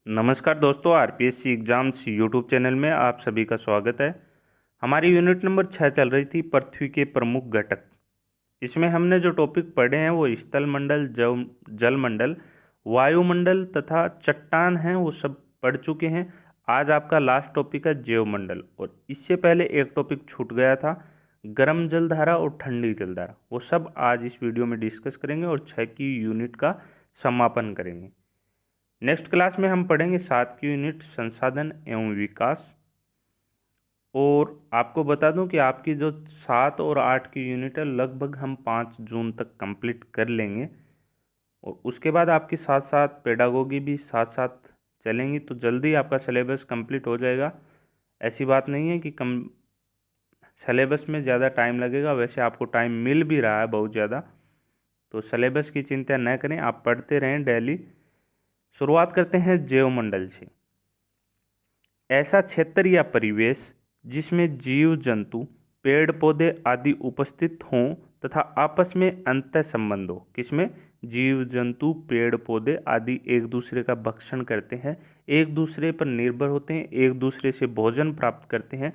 नमस्कार दोस्तों, RPSC exams YouTube channel में आप सभी का स्वागत है। हमारी यूनिट नंबर 6 चल रही थी पृथ्वी के प्रमुख घटक। इसमें हमने जो टॉपिक पढ़े हैं वो स्थल मंडल, जल मंडल, वायुमंडल तथा चट्टान हैं, वो सब पढ़ चुके हैं। आज आपका लास्ट टॉपिक है जैवमंडल, और इससे पहले एक टॉपिक छूट गया था, गर्म जलधारा और ठंडी जलधारा। वो सब आज इस वीडियो में डिस्कस करेंगे और 6 की यूनिट का समापन करेंगे। नेक्स्ट क्लास में हम पढ़ेंगे 7 की यूनिट संसाधन एवं विकास। और आपको बता दूं कि आपकी जो 7 और 8 की यूनिट है लगभग हम 5 जून तक कंप्लीट कर लेंगे, और उसके बाद आपकी साथ साथ पेडागोगी भी साथ साथ चलेंगी, तो जल्दी आपका सिलेबस कंप्लीट हो जाएगा। ऐसी बात नहीं है कि कम सिलेबस में ज़्यादा टाइम लगेगा, वैसे आपको टाइम मिल भी रहा है बहुत ज़्यादा, तो सिलेबस की चिंता न करें, आप पढ़ते रहें डेली। शुरुआत करते हैं जैवमंडल से। ऐसा क्षेत्र या परिवेश जिसमें जीव जंतु, पेड़ पौधे आदि उपस्थित हों तथा आपस में अंतः संबंध हो। किसमें? जीव जंतु, पेड़ पौधे आदि एक दूसरे का भक्षण करते हैं, एक दूसरे पर निर्भर होते हैं, एक दूसरे से भोजन प्राप्त करते हैं,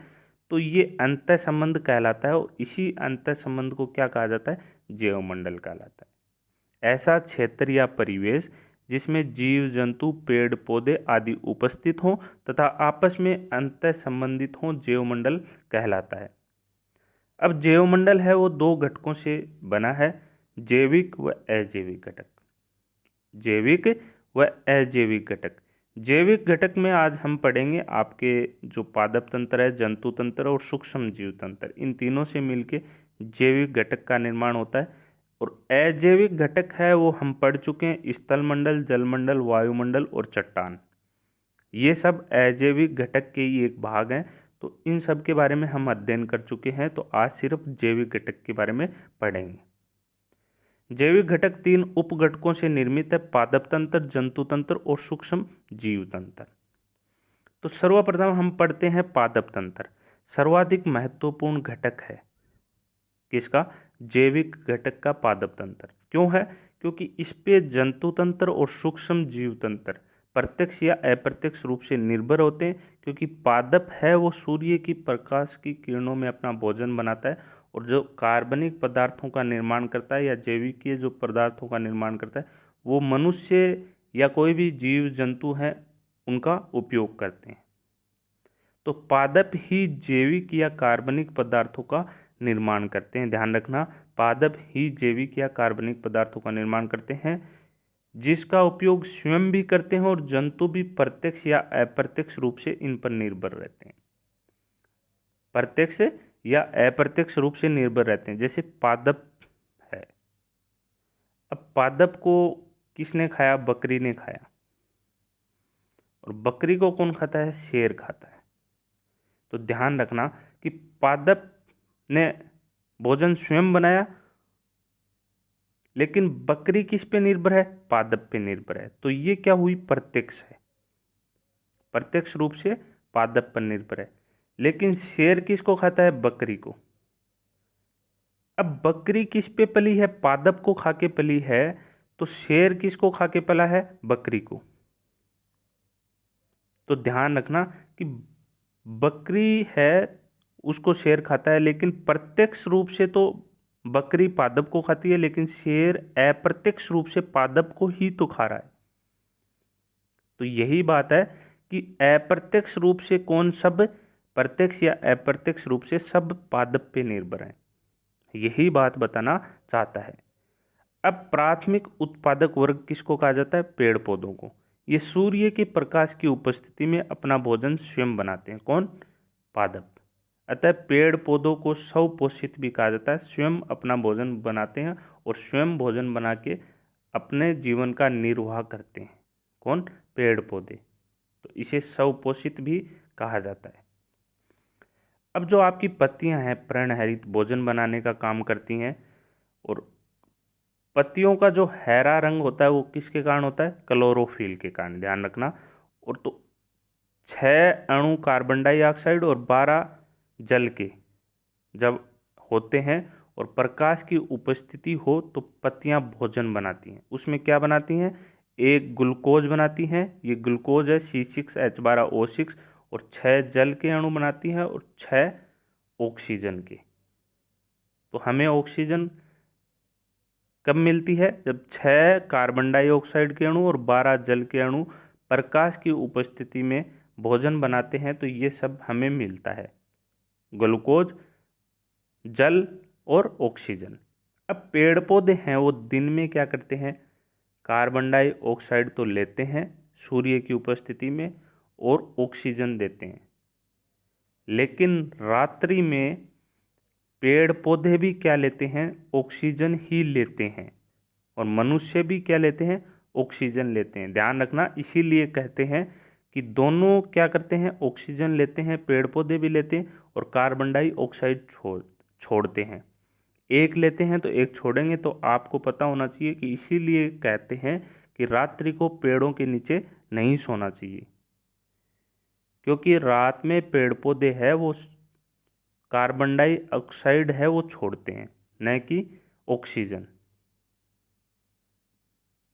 तो ये अंतः संबंध कहलाता है। और इसी अंतः संबंध को क्या कहा जाता है? जैवमंडल कहलाता है। ऐसा क्षेत्र या परिवेश जिसमें जीव जंतु, पेड़ पौधे आदि उपस्थित हों तथा आपस में अंतः संबंधित हों, जैवमंडल कहलाता है। अब जैवमंडल है वो दो घटकों से बना है, जैविक व अजैविक घटक। जैविक व अजैविक घटक। जैविक घटक में आज हम पढ़ेंगे आपके जो पादप तंत्र है, जंतु तंत्र और सूक्ष्म जीव तंत्र, इन तीनों से मिलके जैविक घटक का निर्माण होता है। और अजैविक घटक है वो हम पढ़ चुके हैं, स्थल मंडल, जलमंडल, वायुमंडल और चट्टान। ये सब अजैविक घटक के ही एक भाग हैं, तो इन सब के बारे में हम अध्ययन कर चुके हैं। तो आज सिर्फ जैविक घटक के बारे में पढ़ेंगे। जैविक घटक 3 उप घटकों से निर्मित है, पादप तंत्र, जंतु तंत्र और सूक्ष्म जीव तंत्र। तो सर्वप्रथम हम पढ़ते हैं पादप तंत्र। सर्वाधिक महत्वपूर्ण घटक है किसका? जैविक घटक का पादप तंत्र। क्यों है? क्योंकि इस पे जंतु तंत्र और सूक्ष्म जीव तंत्र प्रत्यक्ष या अप्रत्यक्ष रूप से निर्भर होते हैं, क्योंकि पादप है वो सूर्य की प्रकाश की किरणों में अपना भोजन बनाता है, और जो कार्बनिक पदार्थों का निर्माण करता है या जैविकीय जो पदार्थों का निर्माण करता है वो मनुष्य या कोई भी जीव जंतु है उनका उपयोग करते हैं। तो पादप ही जैविक या कार्बनिक पदार्थों का निर्माण करते हैं। ध्यान रखना, पादप ही जैविक या कार्बनिक पदार्थों का निर्माण करते हैं, जिसका उपयोग स्वयं भी करते हैं, और जंतु भी प्रत्यक्ष या अप्रत्यक्ष रूप से इन पर निर्भर रहते हैं। प्रत्यक्ष या अप्रत्यक्ष रूप से निर्भर रहते हैं। जैसे पादप है, अब पादप को किसने खाया? बकरी ने खाया। और बकरी को कौन खाता है? शेर खाता है। तो ध्यान रखना कि पादप ने भोजन स्वयं बनाया, लेकिन बकरी किस पे निर्भर है? पादप पे निर्भर है। तो ये क्या हुई? प्रत्यक्ष है, प्रत्यक्ष रूप से पादप पर निर्भर है। लेकिन शेर किसको खाता है? बकरी को। अब बकरी किस पे पली है? पादप को खा के पली है। तो शेर किसको खा के पला है? बकरी को। तो ध्यान रखना कि बकरी है उसको शेर खाता है, लेकिन प्रत्यक्ष रूप से तो बकरी पादप को खाती है, लेकिन शेर अप्रत्यक्ष रूप से पादप को ही तो खा रहा है। तो यही बात है कि अप्रत्यक्ष रूप से कौन सब, प्रत्यक्ष या अप्रत्यक्ष रूप से सब पादप पे निर्भर है। यही बात बताना चाहता है। अब प्राथमिक उत्पादक वर्ग किसको कहा जाता है? पेड़ पौधों को। ये सूर्य के प्रकाश की उपस्थिति में अपना भोजन स्वयं बनाते हैं। कौन? पादप। अतः पेड़ पौधों को स्वपोषित भी कहा जाता है, स्वयं अपना भोजन बनाते हैं और स्वयं भोजन बना के अपने जीवन का निर्वाह करते हैं। कौन? पेड़ पौधे। तो इसे स्वपोषित भी कहा जाता है। अब जो आपकी पत्तियां हैं पर्णहरित भोजन बनाने का काम करती हैं, और पत्तियों का जो हरा रंग होता है वो किसके कारण होता है? क्लोरोफिल के कारण। ध्यान रखना। और तो 6 अणु कार्बन डाइऑक्साइड और 12 जल के जब होते हैं और प्रकाश की उपस्थिति हो तो पत्तियां भोजन बनाती हैं। उसमें क्या बनाती हैं? एक ग्लूकोज बनाती हैं, ये ग्लूकोज है C6H12O6, और 6 जल के अणु बनाती है और 6 ऑक्सीजन के। तो हमें ऑक्सीजन कब मिलती है? जब 6 कार्बन डाइऑक्साइड के अणु और 12 जल के अणु प्रकाश की उपस्थिति में भोजन बनाते हैं, तो ये सब हमें मिलता है, ग्लूकोज, जल और ऑक्सीजन। अब पेड़ पौधे हैं वो दिन में क्या करते हैं? कार्बन डाइऑक्साइड तो लेते हैं सूर्य की उपस्थिति में और ऑक्सीजन देते हैं, लेकिन रात्रि में पेड़ पौधे भी क्या लेते हैं? ऑक्सीजन ही लेते हैं, और मनुष्य भी क्या लेते हैं? ऑक्सीजन लेते हैं। ध्यान रखना, इसीलिए कहते हैं कि दोनों क्या करते हैं? ऑक्सीजन लेते हैं, पेड़ पौधे भी लेते हैं और कार्बन डाइऑक्साइड छोड़ते हैं। एक लेते हैं तो एक छोड़ेंगे, तो आपको पता होना चाहिए कि इसीलिए कहते हैं कि रात्रि को पेड़ों के नीचे नहीं सोना चाहिए, क्योंकि रात में पेड़ पौधे है वो कार्बन डाइऑक्साइड है वो छोड़ते हैं, न कि ऑक्सीजन।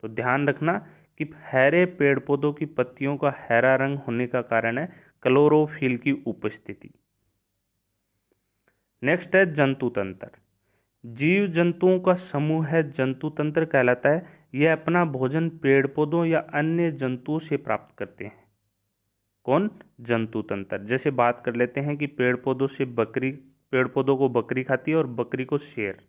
तो ध्यान रखना कि हरे पेड़ पौधों की पत्तियों का हरा रंग होने का कारण है क्लोरोफिल की उपस्थिति। नेक्स्ट है जंतु तंत्र। जीव जंतुओं का समूह है जंतु तंत्र कहलाता है। यह अपना भोजन पेड़ पौधों या अन्य जंतुओं से प्राप्त करते हैं। कौन? जंतु तंत्र। जैसे बात कर लेते हैं कि पेड़ पौधों से बकरी, पेड़ पौधों को बकरी खाती है और बकरी को शेर।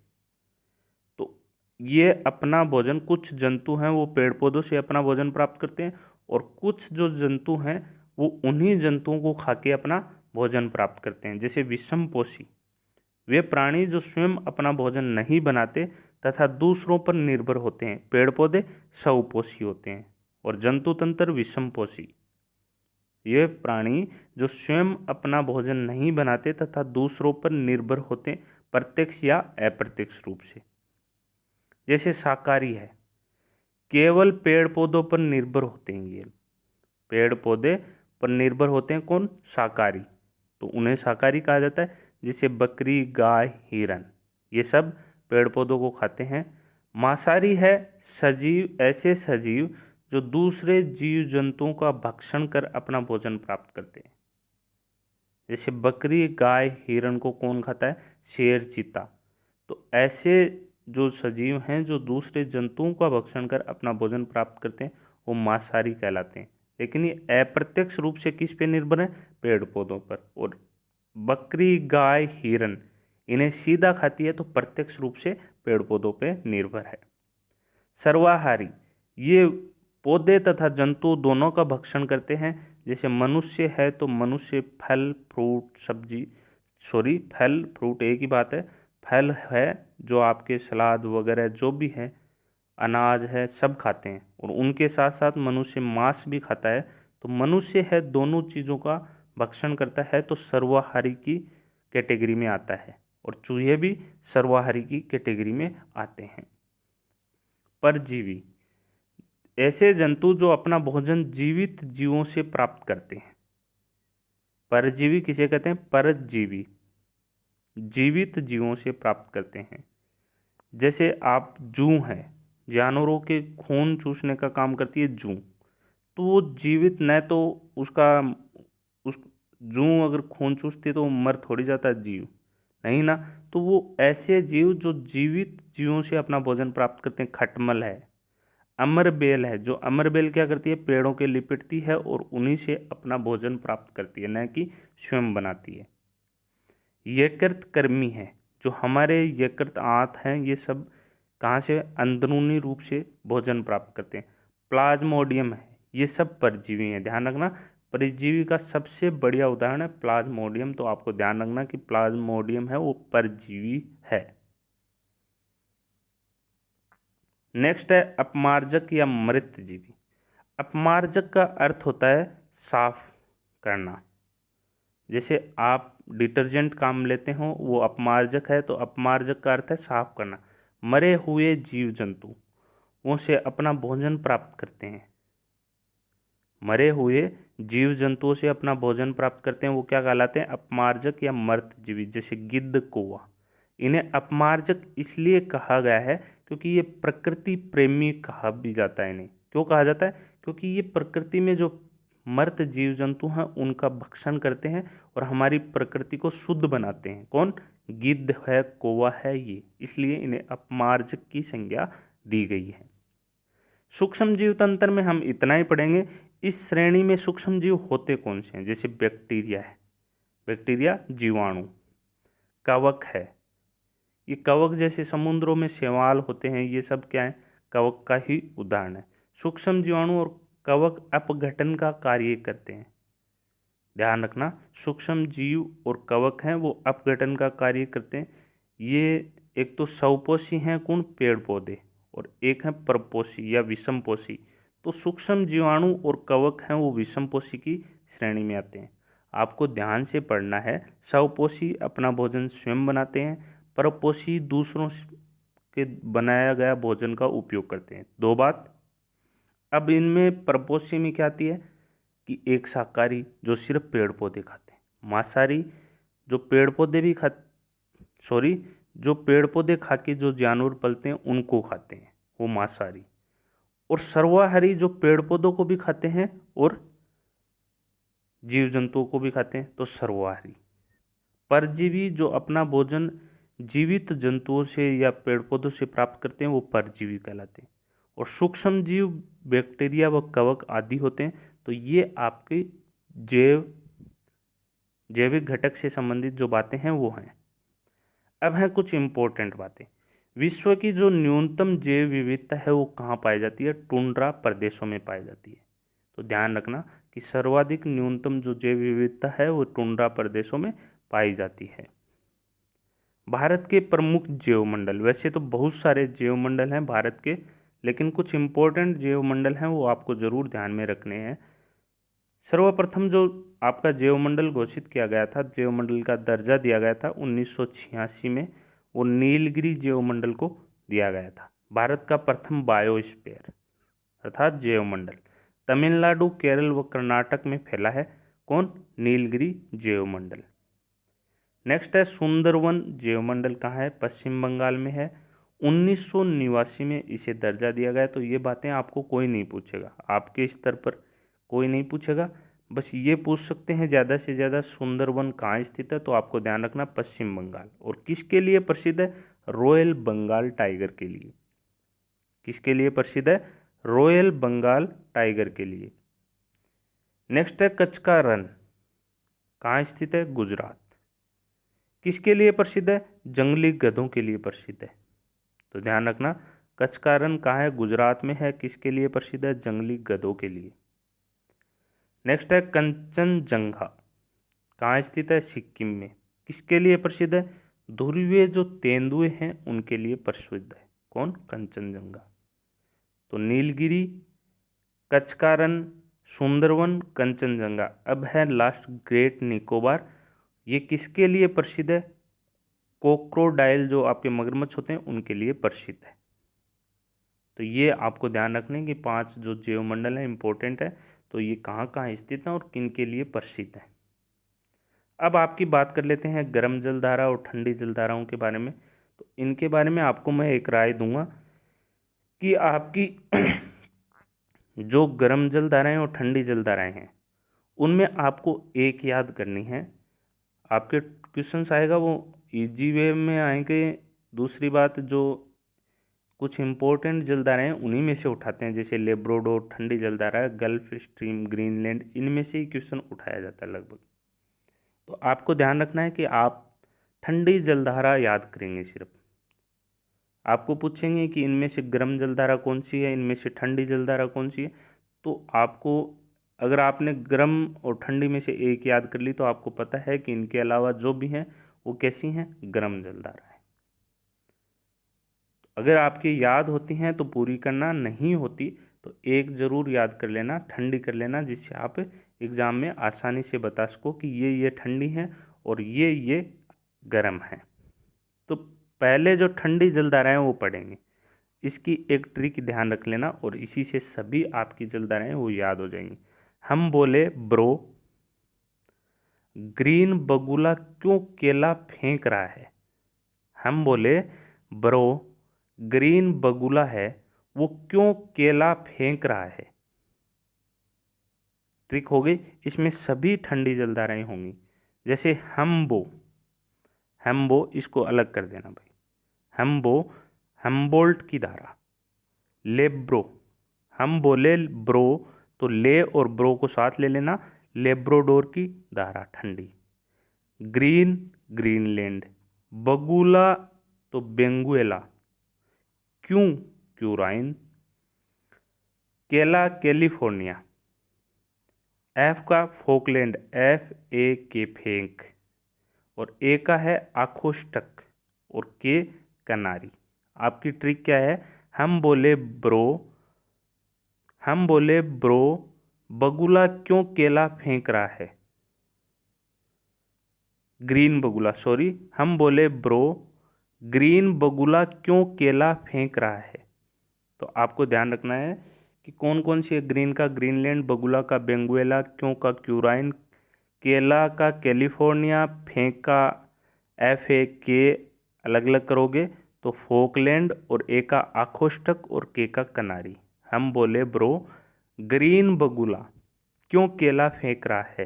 तो ये अपना भोजन, कुछ जंतु हैं वो पेड़ पौधों से अपना भोजन प्राप्त करते हैं, और कुछ जो जंतु हैं वो उन्हीं जंतुओं को खा के अपना भोजन प्राप्त करते हैं। जैसे विषमपोषी, वे प्राणी जो स्वयं अपना भोजन नहीं बनाते तथा दूसरों पर निर्भर होते हैं। पेड़ पौधे स्वपोषी होते हैं और जंतु तंत्र विषमपोषी। ये प्राणी जो स्वयं अपना भोजन नहीं बनाते तथा दूसरों पर निर्भर होते हैं, प्रत्यक्ष या अप्रत्यक्ष रूप से। जैसे शाकाहारी है, केवल पेड़ पौधों पर निर्भर होते हैं। ये पेड़ पौधे पर निर्भर होते हैं। कौन? शाकाहारी। तो उन्हें शाकाहारी कहा जाता है। जैसे बकरी, गाय, हिरन, ये सब पेड़ पौधों को खाते हैं। मांसाहारी है सजीव, ऐसे सजीव जो दूसरे जीव जंतुओं का भक्षण कर अपना भोजन प्राप्त करते हैं। जैसे बकरी, गाय, हिरन को कौन खाता है? शेर, चीता। तो ऐसे जो सजीव हैं जो दूसरे जंतुओं का भक्षण कर अपना भोजन प्राप्त करते हैं, वो मांसाहारी कहलाते हैं। लेकिन ये अप्रत्यक्ष रूप से किस पे निर्भर है? पेड़ पौधों पर। और बकरी, गाय, हिरन इन्हें सीधा खाती है, तो प्रत्यक्ष रूप से पेड़ पौधों पे निर्भर है। सर्वाहारी, ये पौधे तथा जंतु दोनों का भक्षण करते हैं। जैसे मनुष्य है तो मनुष्य फल फ्रूट सब्जी, फल फ्रूट एक ही बात है। फल है जो आपके सलाद वगैरह जो भी है, अनाज है, सब खाते हैं। और उनके साथ साथ मनुष्य मांस भी खाता है। तो मनुष्य है दोनों चीज़ों का भक्षण करता है, तो सर्वाहारी की कैटेगरी में आता है। और चूहे भी सर्वाहारी की कैटेगरी में आते हैं। परजीवी, ऐसे जंतु जो अपना भोजन जीवित जीवों से प्राप्त करते हैं। परजीवी किसे कहते हैं? परजीवी, जीवित जीवों से प्राप्त करते हैं। जैसे आप जूं है, जानवरों के खून चूसने का काम करती है जूं। तो वो जीवित, न तो उसका उस जूं अगर खून चूसती है तो वो मर थोड़ी जाता है जीव, नहीं ना। तो वो ऐसे जीव जो जीवित जीवों से अपना भोजन प्राप्त करते हैं। खटमल है, अमरबेल है, जो अमरबेल क्या करती है? पेड़ों के लिपटती है और उन्हीं से अपना भोजन प्राप्त करती है, न कि स्वयं बनाती है। यकृत कर्मी है, जो हमारे यकृत आंत हैं, ये सब कहाँ से? अंदरूनी रूप से भोजन प्राप्त करते हैं। प्लाज्मोडियम है, ये सब परजीवी हैं। ध्यान रखना, परजीवी का सबसे बढ़िया उदाहरण है प्लाज्मोडियम। तो आपको ध्यान रखना कि प्लाज्मोडियम है वो परजीवी है। नेक्स्ट है अपमार्जक या मृतजीवी। अपमार्जक का अर्थ होता है साफ करना। जैसे आप डिटर्जेंट काम लेते हो, वो अपमार्जक है। तो अपमार्जक का अर्थ है साफ करना। मरे हुए जीव जंतु वो से अपना भोजन प्राप्त करते हैं। मरे हुए जीव जंतुओं से अपना भोजन प्राप्त करते हैं, वो क्या कहलाते हैं? अपमार्जक या मृतजीवी। जैसे गिद्ध, कौवा, इन्हें अपमार्जक इसलिए कहा गया है क्योंकि ये प्रकृति प्रेमी कहा भी जाता है इन्हें। क्यों कहा जाता है? क्योंकि ये प्रकृति में जो मर्त जीव जंतु हैं उनका भक्षण करते हैं और हमारी प्रकृति को शुद्ध बनाते हैं। कौन? गिद्ध है, कौवा है ये, इसलिए इन्हें अपमार्जक की संज्ञा दी गई है। सूक्ष्म जीव तंत्र में हम इतना ही पढ़ेंगे। इस श्रेणी में सूक्ष्म जीव होते कौन से हैं? जैसे बैक्टीरिया है, बैक्टीरिया जीवाणु, कवक है, ये कवक जैसे समुद्रों में शैवाल होते हैं, ये सब क्या है? कवक का ही उदाहरण है। सूक्ष्म जीवाणु और कवक अपघटन का कार्य करते हैं। ध्यान रखना, सूक्ष्म जीव और कवक हैं वो अपघटन का कार्य करते हैं। ये एक तो स्वपोषी हैं, कौन? पेड़ पौधे, और एक है परपोषी या विषमपोषी। तो सूक्ष्म जीवाणु और कवक हैं वो विषमपोषी की श्रेणी में आते हैं। आपको ध्यान से पढ़ना है। स्वपोषी अपना भोजन स्वयं बनाते हैं, परपोषी दूसरों के बनाया गया भोजन का उपयोग करते हैं। दो बात। अब इनमें परपोषी में क्या आती है कि एक शाकाहारी जो सिर्फ पेड़ पौधे खाते हैं, मांसाहारी जो पेड़ पौधे भी जो पेड़ पौधे खा के जो जानवर पलते हैं उनको खाते हैं, वो मांसाहारी। और सर्वाहारी जो पेड़ पौधों को भी खाते हैं और जीव जंतुओं को भी खाते हैं, तो सर्वाहारी। परजीवी जो अपना भोजन जीवित जंतुओं से या पेड़ पौधों से प्राप्त करते हैं वो परजीवी कहलाते हैं। और सूक्ष्म जीव बैक्टीरिया व कवक आदि होते हैं। तो ये आपके जैविक घटक से संबंधित जो बातें हैं वो हैं। अब हैं कुछ इम्पोर्टेंट बातें। विश्व की जो न्यूनतम जैव विविधता है वो कहाँ पाई जाती है? टुंड्रा प्रदेशों में पाई जाती है। तो ध्यान रखना कि सर्वाधिक न्यूनतम जो जैव विविधता है वो टुंड्रा प्रदेशों में पाई जाती है। भारत के प्रमुख जैवमंडल, वैसे तो बहुत सारे जैवमंडल हैं भारत के, लेकिन कुछ इम्पोर्टेंट जैवमंडल हैं वो आपको जरूर ध्यान में रखने हैं। सर्वप्रथम जो आपका जैवमंडल घोषित किया गया था, जैवमंडल का दर्जा दिया गया था 1986 में, वो नीलगिरी जैवमंडल को दिया गया था। भारत का प्रथम बायोस्फीयर अर्थात जैवमंडल तमिलनाडु, केरल व कर्नाटक में फैला है। कौन? नीलगिरी जैवमंडल। नेक्स्ट है सुंदरवन जैवमंडल कहाँ है? पश्चिम बंगाल में है। 1989 में इसे दर्जा दिया गया। तो ये बातें आपको कोई नहीं पूछेगा, आपके स्तर पर कोई नहीं पूछेगा। बस ये पूछ सकते हैं ज़्यादा से ज़्यादा सुंदरवन कहाँ स्थित है, तो आपको ध्यान रखना पश्चिम बंगाल। और किसके लिए प्रसिद्ध है? रॉयल बंगाल टाइगर के लिए। किसके लिए प्रसिद्ध है? रॉयल बंगाल टाइगर के लिए। नेक्स्ट है कच्छ का रण, कहाँ स्थित है? गुजरात। किसके लिए प्रसिद्ध है? जंगली गधों के लिए प्रसिद्ध है। तो ध्यान रखना कच्छ का रण कहाँ है? गुजरात में है। किसके लिए प्रसिद्ध है? जंगली गधों के लिए। नेक्स्ट है कंचनजंगा, कहाँ स्थित है? सिक्किम में। किसके लिए प्रसिद्ध है? ध्रुवीय जो तेंदुए हैं उनके लिए प्रसिद्ध है। कौन? कंचनजंगा। तो नीलगिरी, कच्छ का रण, सुंदरवन, कंचनजंगा। अब है लास्ट ग्रेट निकोबार। ये किसके लिए प्रसिद्ध है? कोक्रोडाइल जो आपके मगरमच्छ होते हैं उनके लिए प्रसिद्ध है। तो ये आपको ध्यान रखने कि 5 जो जैवमंडल है इंपॉर्टेंट है, तो ये कहाँ कहाँ स्थित हैं और किन के लिए प्रसिद्ध है। अब आपकी बात कर लेते हैं गर्म जलधारा और ठंडी जलधाराओं के बारे में। तो इनके बारे में आपको मैं एक राय दूंगा कि आपकी जो गर्म जलधाराएं और ठंडी जलधाराएं हैं उनमें आपको एक याद करनी है। आपके क्वेश्चंस आएगा वो इजी वे में आएंगे। दूसरी बात, जो कुछ इंपॉर्टेंट जलधाराएं हैं उन्हीं में से उठाते हैं, जैसे लेब्रोडोर ठंडी जलधारा, गल्फ स्ट्रीम, ग्रीनलैंड, इनमें से ही क्वेश्चन उठाया जाता है लगभग। तो आपको ध्यान रखना है कि आप ठंडी जलधारा याद करेंगे। सिर्फ आपको पूछेंगे कि इनमें से गर्म जलधारा कौन सी है, इनमें से ठंडी जलधारा कौन सी है, तो आपको अगर आपने गर्म और ठंडी में से एक याद कर ली तो आपको पता है कि इनके अलावा जो भी हैं वो कैसी हैं? गर्म जलधारा है। अगर आपकी याद होती हैं तो पूरी करना, नहीं होती तो एक ज़रूर याद कर लेना, ठंडी कर लेना, जिससे आप एग्ज़ाम में आसानी से बता सको कि ये ठंडी हैं और ये गर्म हैं। तो पहले जो ठंडी जलधाराएं वो पढ़ेंगे। इसकी एक ट्रिक ध्यान रख लेना और इसी से सभी आपकी जलधाराएं वो याद हो जाएंगी। हम बोले ब्रो, ग्रीन बगुला क्यों केला फेंक रहा है? हम बोले ब्रो, ग्रीन बगुला है वो क्यों केला फेंक रहा है। ट्रिक हो गई। इसमें सभी ठंडी जलधाराएं होंगी। जैसे हम्बो, हेम्बो इसको अलग कर देना भाई, हेम्बो हेम्बोल्ट की धारा। लेब्रो, हम बोले ब्रो तो ले और ब्रो को साथ ले लेना, लेब्रोडोर की धारा ठंडी। Green, Greenland. बगुला तो बेंगुएला, क्यों, क्यूराइन। केला, कैलिफोर्निया। एफ का फोकलैंड, एफ ए के फेंक, और ए का है आखोष्टक, और के कनारी। आपकी ट्रिक क्या है, हम बोले ब्रो बगुला क्यों केला फेंक रहा है। ग्रीन बगुला, सॉरी, हम बोले ब्रो ग्रीन बगुला क्यों केला फेंक रहा है। तो आपको ध्यान रखना है कि कौन कौन सी है। ग्रीन का ग्रीनलैंड, बगुला का बेंगुएला, क्यों का क्यूराइन, केला का कैलिफोर्निया, फेंक का एफ ए के अलग अलग करोगे तो फोकलैंड, और ए का आखोष्टक, और के का कनारी। हम बोले ब्रो ग्रीन बगुला क्यों केला फेंक रहा है।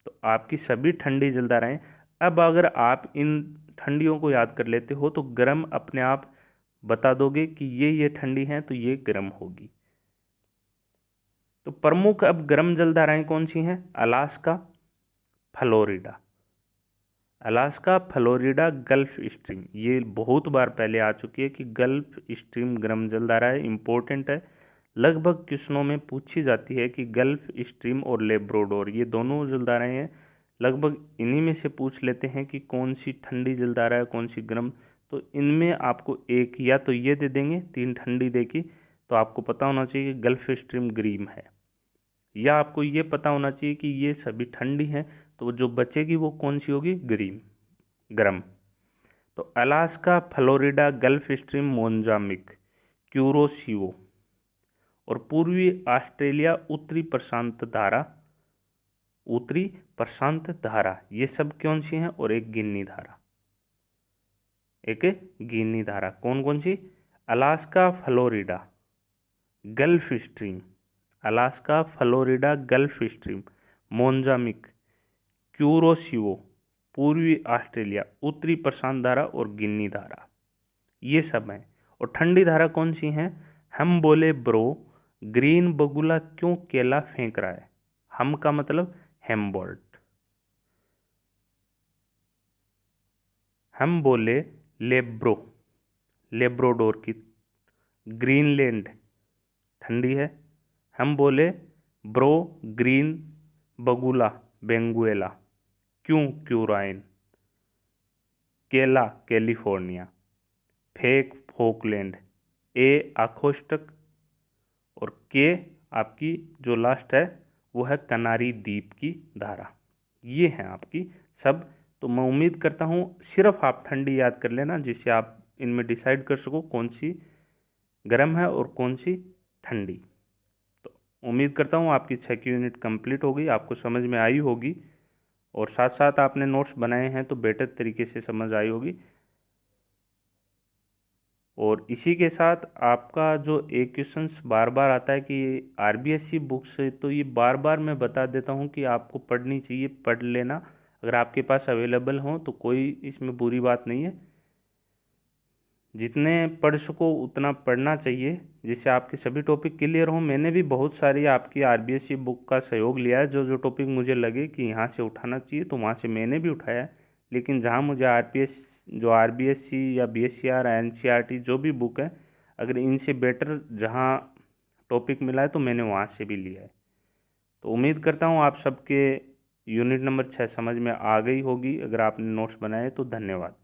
तो आपकी सभी ठंडी जलधाराएं। अब अगर आप इन ठंडियों को याद कर लेते हो तो गर्म अपने आप बता दोगे कि ये ठंडी हैं तो ये गर्म होगी। तो प्रमुख अब गर्म जलधाराएं कौन सी हैं। Alaska, Florida. Alaska, Florida, Gulf stream. ये बहुत बार पहले आ चुकी है कि गल्फ स्ट्रीम गर्म जलधारा है, इंपॉर्टेंट है। लगभग क्वेश्चनों में पूछी जाती है कि गल्फ स्ट्रीम और लेब्रोडोर ये दोनों जलधाराएं हैं। लगभग इन्हीं में से पूछ लेते हैं कि कौन सी ठंडी जलधारा है, कौन सी गर्म। तो इनमें आपको एक या तो ये दे देंगे, 3 ठंडी देखी, तो आपको पता होना चाहिए कि गल्फ स्ट्रीम ग्रीन है, या आपको ये पता होना चाहिए कि ये सभी ठंडी हैं, तो जो बचेगी वो कौन सी होगी, ग्रीन, गर्म। तो Alaska, Florida, Gulf Stream, Mozambique, Kuroshio, और पूर्वी ऑस्ट्रेलिया, उत्तरी प्रशांत धारा, ये सब कौन सी हैं, और एक गिन्नी धारा, कौन कौन सी, Alaska, Florida, Gulf Stream, Alaska, Florida, Gulf Stream, Mozambique, Kuroshio, पूर्वी ऑस्ट्रेलिया, उत्तरी प्रशांत धारा, और गिन्नी धारा, ये सब हैं। और ठंडी धारा कौन सी हैं, हम बोले ब्रो ग्रीन बगुला क्यों केला फेंक रहा है। हम का मतलब हेम्बोल्ट। हम बोले लेब्रोडोर की, ग्रीनलैंड ठंडी है। हम बोले ब्रो ग्रीन बगुला बेंगुएला, क्यों, क्यूराइन। केला, कैलिफोर्निया। Fake, Falkland. ए आखोष्टक, और के आपकी जो लास्ट है वो है कनारी द्वीप की धारा। ये हैं आपकी सब। तो मैं उम्मीद करता हूँ सिर्फ आप ठंडी याद कर लेना, जिससे आप इनमें डिसाइड कर सको कौन सी गर्म है और कौन सी ठंडी। तो उम्मीद करता हूँ आपकी 6 की यूनिट कंप्लीट हो गई, आपको समझ में आई होगी, और साथ साथ आपने नोट्स बनाए हैं तो बेटर तरीके से समझ आई होगी। और इसी के साथ आपका जो एक क्वेश्चंस बार बार आता है कि आरबीएससी बुक से, तो ये बार बार मैं बता देता हूँ कि आपको पढ़नी चाहिए, पढ़ लेना। अगर आपके पास अवेलेबल हो तो कोई इसमें बुरी बात नहीं है, जितने पढ़ सको उतना पढ़ना चाहिए, जिससे आपके सभी टॉपिक क्लियर हों। मैंने भी बहुत सारी आपकी आरबीएससी बुक का सहयोग लिया है, जो जो टॉपिक मुझे लगे कि यहाँ से उठाना चाहिए तो वहाँ से मैंने भी उठाया है। लेकिन जहाँ मुझे आरबीएससी या बीएससीआर, एनसीईआरटी जो भी बुक है, अगर इनसे बेटर जहाँ टॉपिक मिला है तो मैंने वहाँ से भी लिया है। तो उम्मीद करता हूँ आप सबके यूनिट नंबर 6 समझ में आ गई होगी। अगर आपने नोट्स बनाए तो धन्यवाद।